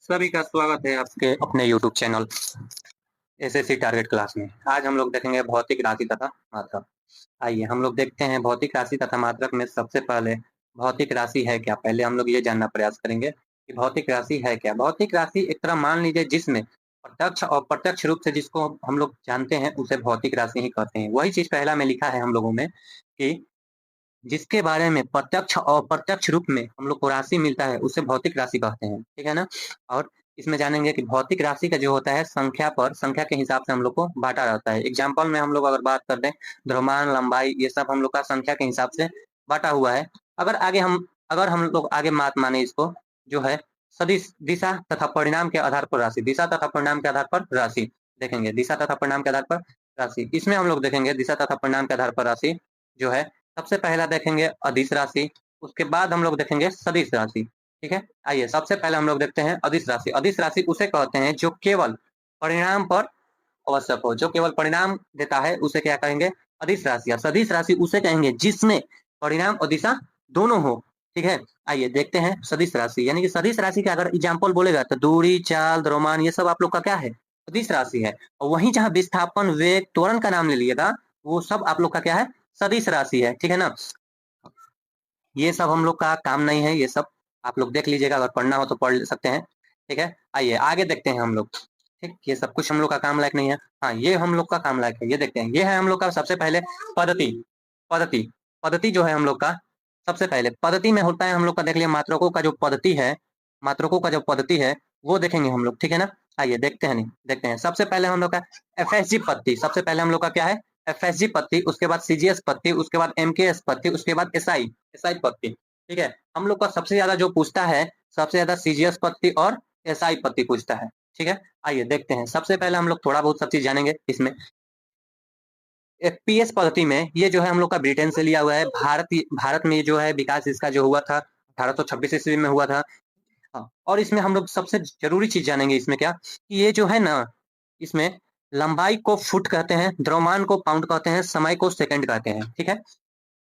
सभी का स्वागत है आपके अपने YouTube channel SSC target class में। आज हम लोग देखेंगे भौतिक राशि तथा मात्रक। आइए हम लोग देखते हैं भौतिक राशि तथा मात्रक में सबसे पहले भौतिक राशि है क्या। पहले हम लोग ये जानना प्रयास करेंगे कि भौतिक राशि है क्या। भौतिक राशि एक तरह मान लीजिए जिसमें प्रत्यक्ष और अप्रत्यक्ष रूप से जिसको हम लोग जानते हैं उसे भौतिक राशि ही कहते हैं। वही चीज पहला में लिखा है हम लोगों में कि जिसके बारे में प्रत्यक्ष और अप्रत्यक्ष रूप में हम लोग को राशि मिलता है उसे भौतिक राशि कहते हैं, ठीक है ना। और इसमें जानेंगे कि भौतिक राशि का जो होता है संख्या के हिसाब से हम लोग को बांटा जाता है। एग्जाम्पल में हम लोग अगर बात कर दें, द्रव्यमान, लंबाई, ये सब हम लोग का संख्या के हिसाब से बांटा हुआ है। अगर हम लोग आगे बात माने इसको, जो है सदिश दिशा तथा परिणाम के आधार पर राशि, दिशा तथा परिणाम के आधार पर राशि देखेंगे। दिशा तथा परिणाम के आधार पर राशि, इसमें हम लोग देखेंगे दिशा तथा परिणाम के आधार पर राशि जो है सबसे पहला देखेंगे अदिश राशि, उसके बाद हम लोग देखेंगे सदिश राशि, ठीक है। आइए सबसे पहले हम लोग देखते हैं अदिश राशि। अदिश राशि उसे कहते हैं जो केवल परिणाम पर आवश्यक हो, जो केवल परिणाम देता है उसे क्या कहेंगे, अदिश राशि। और सदिश राशि उसे कहेंगे जिसमें परिणाम और दिशा दोनों हो, ठीक है। आइए देखते हैं सदिश राशि, यानी कि सदिश राशि का अगर एग्जाम्पल बोलेगा तो दूरी, चाल, द्रव्यमान, ये सब आप लोग का क्या है, सदिश राशि है। और वहीं जहां विस्थापन, वेग, त्वरण का नाम ले लिएगा वो सब आप लोग का क्या है, सदिश राशि है, ठीक है ना। ये सब हम लोग का काम नहीं है, ये सब आप लोग देख लीजिएगा, अगर पढ़ना हो तो पढ़ सकते हैं, ठीक है। आइए आगे देखते हैं हम लोग, ठीक। ये सब कुछ हम लोग का काम लायक नहीं है, हाँ ये हम लोग का काम लायक है। ये देखते हैं, ये है हम लोग का सबसे पहले पद्धति। पद्धति पद्धति जो है हम लोग का सबसे पहले पद्धति में होता है हम लोग का, देख लिया मात्रकों का जो पद्धति है, मात्रकों का जो पद्धति है वो देखेंगे हम लोग, ठीक है ना। आइए देखते हैं, नहीं देखते हैं। सबसे पहले हम लोग का एफएसजी पद्धति, सबसे पहले हम लोग का क्या है, एफएसजी पद्धति, उसके बाद सीजीएस पद्धति, उसके बाद एमकेएस पद्धति, उसके बाद एसआई एसआई पद्धति, ठीक है। हम लोग का सबसे ज्यादा जो पूछता है, सबसे ज्यादा सीजीएस पद्धति और एसआई पद्धति पूछता है, ठीक है। आइए देखते हैं, सबसे पहले हम लोग थोड़ा बहुत सब चीज जानेंगे इसमें। एफपीएस पद्धति में ये जो है हम लोग का ब्रिटेन से लिया हुआ है। भारत में जो है विकास इसका जो हुआ था 1826 ईस्वी में हुआ था। हाँ, और इसमें हम लोग सबसे जरूरी चीज जानेंगे इसमें क्या, कि ये जो है ना, इसमें लंबाई को फुट कहते हैं, द्रव्यमान को पाउंड कहते हैं, समय को सेकंड कहते हैं, ठीक है।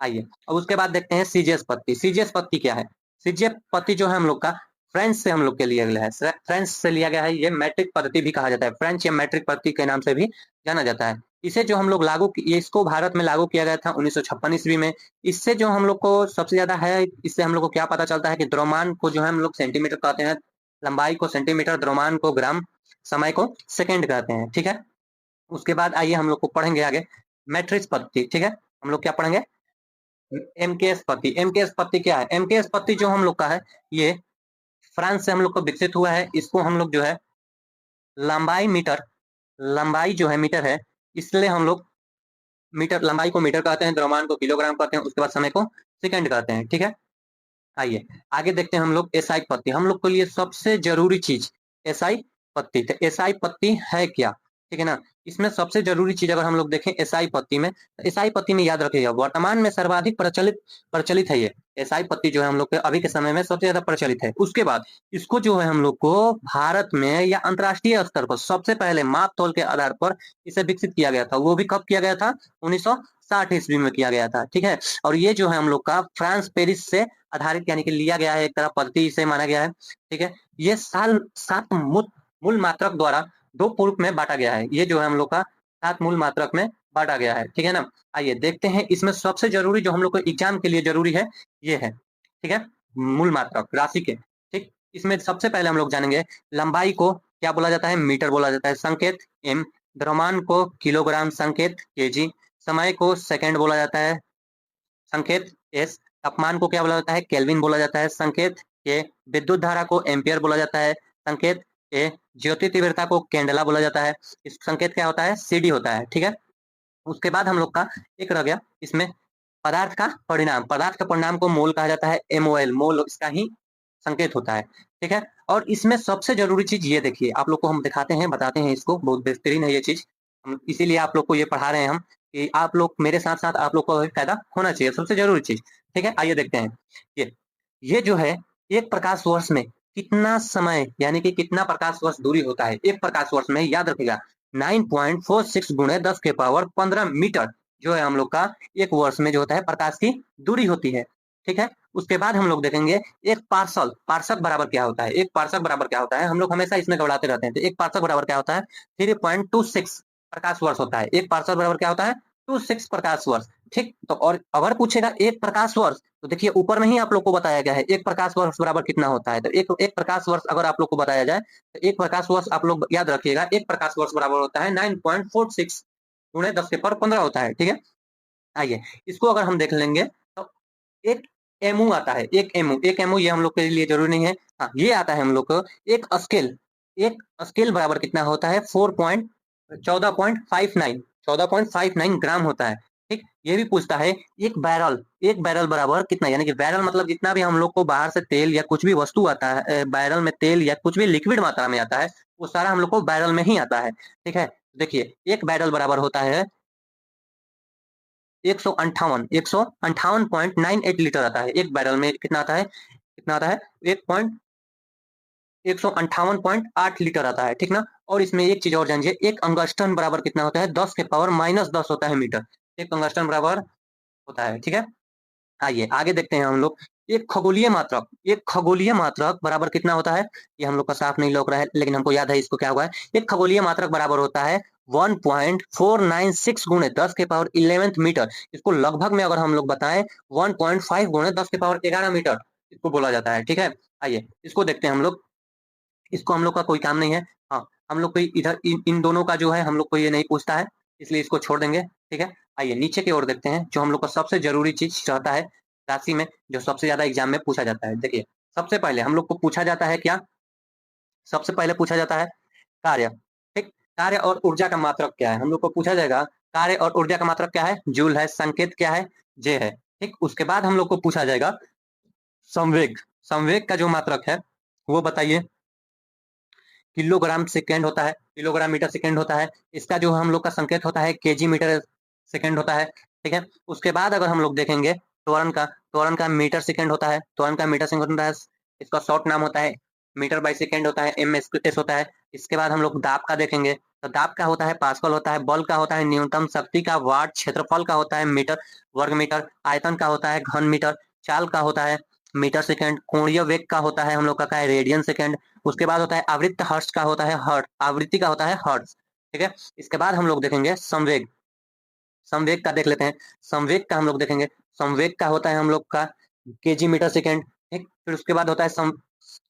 आइए अब उसके बाद देखते हैं सीजीएस पत्ती। सीजीएस पत्ती क्या है, सीजीएस पत्ती जो है हम लोग का फ्रेंच से हम लोग के लिए गया है, फ्रेंच से लिया गया है। ये मैट्रिक पद्धति भी कहा जाता है, फ्रेंच या मैट्रिक पद्धति के नाम से भी जाना जाता है। इसे जो हम लोग इसको भारत में लागू किया गया था 1956 ईस्वी में। इससे जो हम लोग को सबसे ज्यादा है, इससे हम लोग को क्या पता चलता है कि द्रव्यमान को जो है हम लोग सेंटीमीटर कहते हैं, लंबाई को सेंटीमीटर, द्रव्यमान को ग्राम, समय को सेकेंड कहते हैं, ठीक है। उसके बाद आइए हम लोग को पढ़ेंगे आगे मैट्रिक्स पद्धति, ठीक है। हम लोग क्या पढ़ेंगे, एमकेएस पद्धति। एमकेएस पद्धति क्या है, एमकेएस पद्धति जो हम लोग का है ये फ्रांस से हम लोग को विकसित हुआ है। इसको हम लोग जो है लंबाई मीटर, लंबाई जो है मीटर है, इसलिए हम लोग मीटर, लंबाई को मीटर कहते हैं, द्रव्यमान को किलोग्राम कहते हैं, उसके बाद समय को सेकंड कहते हैं, ठीक है। आइए आगे देखते हैं हम लोग एसआई पत्ती। हम लोग के लिए सबसे जरूरी चीज एसआई पत्ती। तो एसआई पत्ती है क्या, ठीक है ना। इसमें सबसे जरूरी चीज अगर हम लोग देखें एसआई पत्ती में, तो एसआई पत्ती में याद रखिएगा वर्तमान में सर्वाधिक प्रचलित है ये एसआई पत्ती जो है हम लोग के अभी के समय में सबसे ज्यादा प्रचलित है। उसके बाद इसको जो है हम लोग को भारत में या अंतरराष्ट्रीय स्तर पर सबसे पहले माप तोल के आधार पर इसे विकसित किया गया था। वो भी कब किया गया था, 1960 ईस्वी में किया गया था, ठीक है। और ये जो है हम लोग का फ्रांस पेरिस से आधारित यानी कि लिया गया है, एक तरह पद्धति इसे माना गया है, ठीक है। ये सात मूल मात्रक द्वारा दो पूर्व में बांटा गया है। ये जो है हम लोग का 7 मूल मात्रक में बांटा गया है, ठीक है ना। आइए देखते हैं इसमें सबसे जरूरी जो हम लोग को एग्जाम के लिए जरूरी है ये है, ठीक है, मूल मात्रक राशि के, ठीक। इसमें सबसे पहले हम लोग जानेंगे लंबाई को क्या बोला जाता है, मीटर बोला जाता है, संकेत एम, द्रव्यमान को किलोग्राम, संकेत केजी, समय को सेकंड बोला जाता है, संकेत एस, तापमान को क्या बोला जाता है, केल्विन बोला जाता है, संकेत के, विद्युत धारा को एम्पियर बोला जाता है, संकेत ए, ज्योति तीव्रता को कैंडला बोला जाता है, इस संकेत क्या होता है, सीडी होता है, ठीक है। उसके बाद हम लोग का एक रह गया इसमें पदार्थ का परिणाम। पदार्थ का परिणाम को मोल कहा जाता है, एमओएल, मोल इसका ही संकेत होता है, ठीक है। और इसमें सबसे जरूरी चीज ये देखिए, आप लोग को हम दिखाते हैं, बताते हैं, इसको बहुत बेहतरीन है ये चीज, हम इसीलिए आप लोग को ये पढ़ा रहे हैं हम, कि आप लोग मेरे साथ साथ आप लोग को भी फायदा होना चाहिए, सबसे जरूरी चीज, ठीक है। आइए देखते हैं ये जो है एक प्रकाश वर्ष में कितना समय यानी कि कितना प्रकाश वर्ष दूरी होता है। एक प्रकाश वर्ष में याद रखिएगा 9.46 गुणे 10 के पावर 15 मीटर जो है हम लोग का एक वर्ष में जो होता है प्रकाश की दूरी होती है, ठीक है। उसके बाद हम लोग देखेंगे एक पार्सक पार्सक बराबर क्या होता है, एक पार्सक बराबर क्या होता है, हम लोग हमेशा इसमें घबराते रहते हैं। तो एक पार्सक बराबर क्या होता है, 3.26 प्रकाश वर्ष होता है। एक पार्सक बराबर क्या होता है, 26 प्रकाश वर्ष। ठीक, तो और अगर पूछेगा एक प्रकाश वर्ष, तो देखिए ऊपर में ही आप लोग को बताया गया है एक प्रकाश वर्ष बराबर कितना होता है। तो एक प्रकाश वर्ष अगर आप लोग को बताया जाए, तो एक प्रकाश वर्ष आप लोग याद रखिएगा, एक प्रकाश वर्ष बराबर होता है 9.46 गुणे 10 के पावर 15 होता है। ठीक है, आइए इसको अगर हम देख लेंगे तो एक एमू आता है, एक एमू ये हम लोग के लिए जरूरी नहीं है। हाँ, ये आता है हम लोग को एक स्केल बराबर कितना होता है, 14.59 ग्राम होता है। ठीक, ये भी पूछता है एक बैरल बराबर कितना, यानी कि बैरल मतलब जितना भी हम लोग को बाहर से तेल या कुछ भी वस्तु आता है, बैरल में तेल या कुछ भी लिक्विड मात्रा में आता है, वो सारा हम लोग को बैरल में ही आता है। ठीक है, देखिए एक बैरल बराबर होता है 158.98 लीटर आता है। एक बैरल में कितना आता है, कितना आता है, 158.8 लीटर आता है। ठीक ना, और इसमें एक चीज और जानिए, एक अंगस्टन बराबर कितना होता है, 10 के पावर -10 होता है मीटर। एक अंगस्टन बराबर होता है। ठीक है, आइए आगे देखते हैं हम लोग। एक खगोलीय मात्रक बराबर कितना होता है, ये हम लोग का साफ नहीं लौक रहा है, लेकिन हमको याद है इसको क्या हुआ है। एक खगोलीय मात्रक बराबर होता है 1.496 गुणे 10 के पावर 11 मीटर। इसको लगभग में अगर हम लोग बताएं 1.5 गुणे 10 के पावर 11 मीटर इसको बोला जाता है। ठीक है, आइए इसको देखते हैं हम लोग। इसको हम लोग का कोई काम नहीं है। हाँ, हम लोग को इधर इन दोनों का जो है हम लोग को ये नहीं पूछता है, इसलिए इसको छोड़ देंगे। ठीक है, आइए नीचे की ओर देखते हैं, जो हम लोग का सबसे जरूरी चीज रहता है राशि में, जो सबसे ज्यादा एग्जाम में पूछा जाता है। देखिए सबसे पहले हम लोग को पूछा जाता है क्या, सबसे पहले पूछा जाता है कार्य। ठीक, कार्य और ऊर्जा का मात्रक क्या है, हम लोग को पूछा जाएगा कार्य और ऊर्जा का मात्रक क्या है, जूल है, संकेत क्या है, जे है। ठीक, उसके बाद हम लोग को पूछा जाएगा संवेग। संवेग का जो मात्रक है वो बताइए, किलोग्राम सेकेंड होता है, किलोग्राम मीटर सेकेंड होता है। इसका जो हम लोग का संकेत होता है केजी मीटर सेकेंड होता है। ठीक है, उसके बाद अगर हम लोग देखेंगे त्वरण का मीटर सेकेंड होता है, त्वरण का मीटर सेकेंड होता है। इसका शॉर्ट नाम होता है मीटर बाई सेकेंड होता है, एमएस होता है। इसके बाद हम लोग दाब का देखेंगे, तो दाब का होता है पास्कल होता है, बल का होता है न्यूनतम, शक्ति का वाट, क्षेत्रफल का होता है मीटर वर्ग मीटर, आयतन का होता है घन मीटर, चाल का होता है मीटर सेकेंड, कोणीय वेग का होता है हम लोग का है रेडियन सेकेंड। उसके बाद होता है आवृत्त हर्ट्ज का होता है हर्ट्ज, आवृत्ति का होता है हर्ट्ज। ठीक है, इसके बाद हम लोग देखेंगे संवेग। संवेग का देख लेते हैं, संवेग का हम लोग देखेंगे, संवेग का होता है हम लोग का केजी मीटर सेकेंड। ठीक, फिर उसके बाद होता है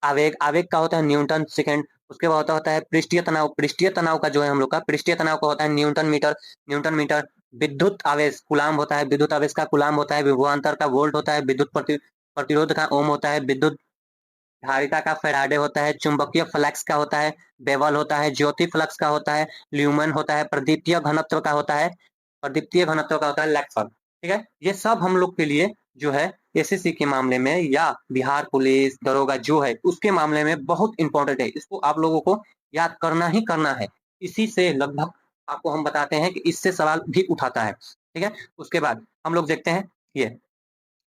आवेग, आवेग का होता है न्यूटन सेकेंड। उसके बाद होता है पृष्ठीय तनाव, पृष्ठीय तनाव का जो है हम लोग का पृष्ठीय तनाव का होता है न्यूटन मीटर, न्यूटन मीटर। विद्युत आवेश कुलाम होता है, विद्युत आवेश का कुलाम होता है, विभवांतर का वोल्ट होता है, विद्युत प्रतिरोध का ओम होता है, विद्युत धारिता का फेराडे होता है, चुंबकीय फ्लक्स का होता है बेवल होता है, ज्योति फ्लक्स का होता है ल्यूमन होता है, प्रदीप्तीय घनत्व का होता है, प्रदीप्तीय घनत्व का होता है लैक्सर। ठीक है, ये सब हम लोग के लिए जो है एसएससी के मामले में या बिहार पुलिस दरोगा जो है उसके मामले में बहुत इंपॉर्टेंट है। इसको आप लोगों को याद करना ही करना है। इसी से लगभग आपको हम बताते हैं कि इससे सवाल भी उठाता है। ठीक है, उसके बाद हम लोग देखते हैं ये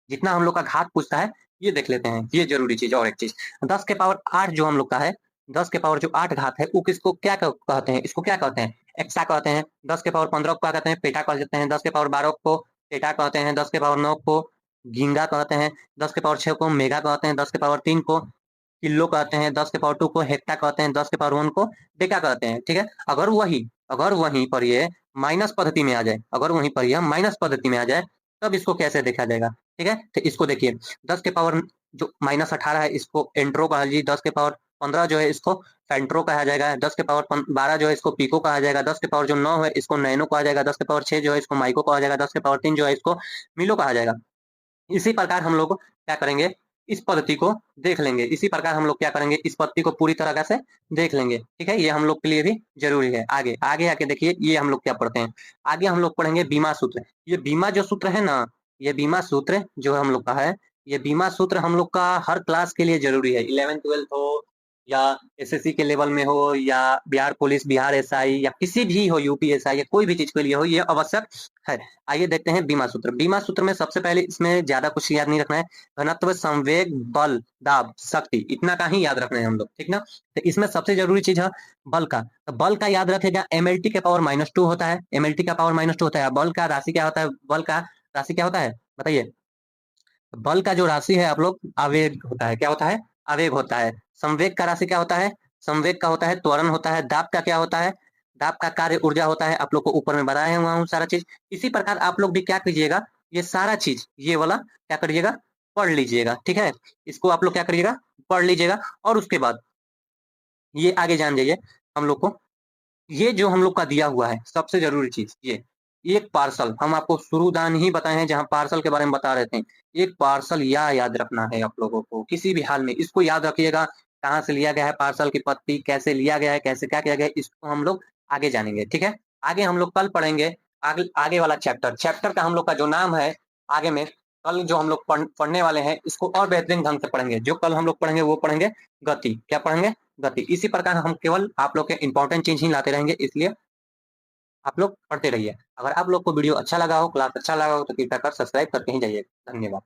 जितना हम लोग का घात पूछता है, ये देख लेते हैं, ये जरूरी चीज। और एक चीज 10 के पावर 8 जो हम लोग का है, 10 के पावर जो 8 घात है वो किसको क्या कहते हैं, इसको क्या कहते हैं, एक्सा कहते हैं। 10 के पावर 15 को क्या कहते हैं, पेटा कह देते हैं। 10 के पावर 12 को पेटा कहते हैं। 10 के पावर 9 को गिंगा कहते हैं। 10 के पावर 6 को मेगा कहते हैं। 10 के पावर 3 को किलो कहते हैं। 10 के पावर 2 को हेक्टा कहते हैं। 10 के पावर 1 को डेका कहते हैं। ठीक है, अगर वहीं पर ये माइनस पद्धति में आ जाए, अगर वहीं पर यह माइनस पद्धति में आ जाए, तब इसको कैसे देखा जाएगा। ठीक है, तो इसको देखिए 10 के पावर जो -18 है इसको एंट्रो कहा जाए, 10 के पावर 15 जो है इसको फेंट्रो कहा जाएगा, 10 के पावर 12 जो है इसको पिको कहा जाएगा, 10 के पावर जो 9 है इसको नैनो कहा जाएगा, 10 के पावर 6 जो है इसको माइको कहा जाएगा, 10 के पावर 3 जो है इसको मिलो कहा जाएगा। इसी प्रकार हम लोग क्या करेंगे, इस पद्धति को देख लेंगे। इसी प्रकार हम लोग क्या करेंगे, इस पद्धति को पूरी तरह से देख लेंगे। ठीक है, ये हम लोग के लिए भी जरूरी है। आगे आगे आके देखिए ये हम लोग क्या पढ़ते हैं, आगे हम लोग पढ़ेंगे बीमा सूत्र। ये बीमा जो सूत्र है ना, ये बीमा सूत्र जो हम लोग का है, ये बीमा सूत्र हम लोग का हर क्लास के लिए जरूरी है। 11th 12th हो या एसएससी के लेवल में हो या बिहार पुलिस, बिहार एसआई या किसी भी हो, यूपीएसआई या कोई भी चीज के लिए हो, ये आवश्यक है। आइए देखते हैं बीमा सूत्र। बीमा सूत्र में सबसे पहले इसमें ज्यादा कुछ याद नहीं रखना है, घनत्व, संवेग, बल, दाब, शक्ति, इतना का ही याद रखना है हम लोग। ठीक ना, तो इसमें सबसे जरूरी चीज है बल का। तो बल का याद रखेगा एमएलटी के पावर -2 होता है, एमएलटी का पावर -2 होता है। बल का राशि क्या होता है, बल का राशि क्या होता है बताइए, बल का जो राशि है आप लोग आवेग होता है, क्या होता है? आवेग होता है। संवेग का राशि क्या होता है? संवेग का होता है त्वरण होता है। दाब का क्या होता है? दाब का कार्य ऊर्जा होता है। आप लोग को ऊपर में बताया हुआ हूँ सारा चीज। इसी प्रकार आप लोग भी क्या कीजिएगा, ये सारा चीज ये वाला क्या करिएगा, पढ़ लीजिएगा, ठीक है। इसको आप लोग क्या करिएगा, पढ़ लीजिएगा। और उसके बाद ये आगे जान जाइए हम लोग को, ये जो हम लोग का दिया हुआ है सबसे जरूरी चीज ये, एक पार्सल हम आपको शुरुदान ही बताए हैं जहां पार्सल के बारे में बता रहे थे। एक पार्सल याद रखना है आप लोगों को किसी भी हाल में, इसको याद रखिएगा। कहाँ से लिया गया है पार्सल की पत्ती, कैसे लिया गया है, कैसे क्या किया गया है, इसको हम लोग आगे जानेंगे, ठीक है। आगे हम लोग कल पढ़ेंगे आगे वाला चैप्टर। चैप्टर का हम लोग का जो नाम है आगे में, कल जो हम लोग पढ़ने वाले हैं इसको और बेहतरीन ढंग से पढ़ेंगे। जो कल हम लोग पढ़ेंगे वो पढ़ेंगे गति। क्या पढ़ेंगे? गति। इसी प्रकार हम केवल आप लोग के इंपॉर्टेंट चीज ही लाते रहेंगे, इसलिए आप लोग पढ़ते रहिए। अगर आप लोग को वीडियो अच्छा लगा हो, क्लास अच्छा लगा हो तो कृपया कर सब्सक्राइब करके ही जाइए। धन्यवाद।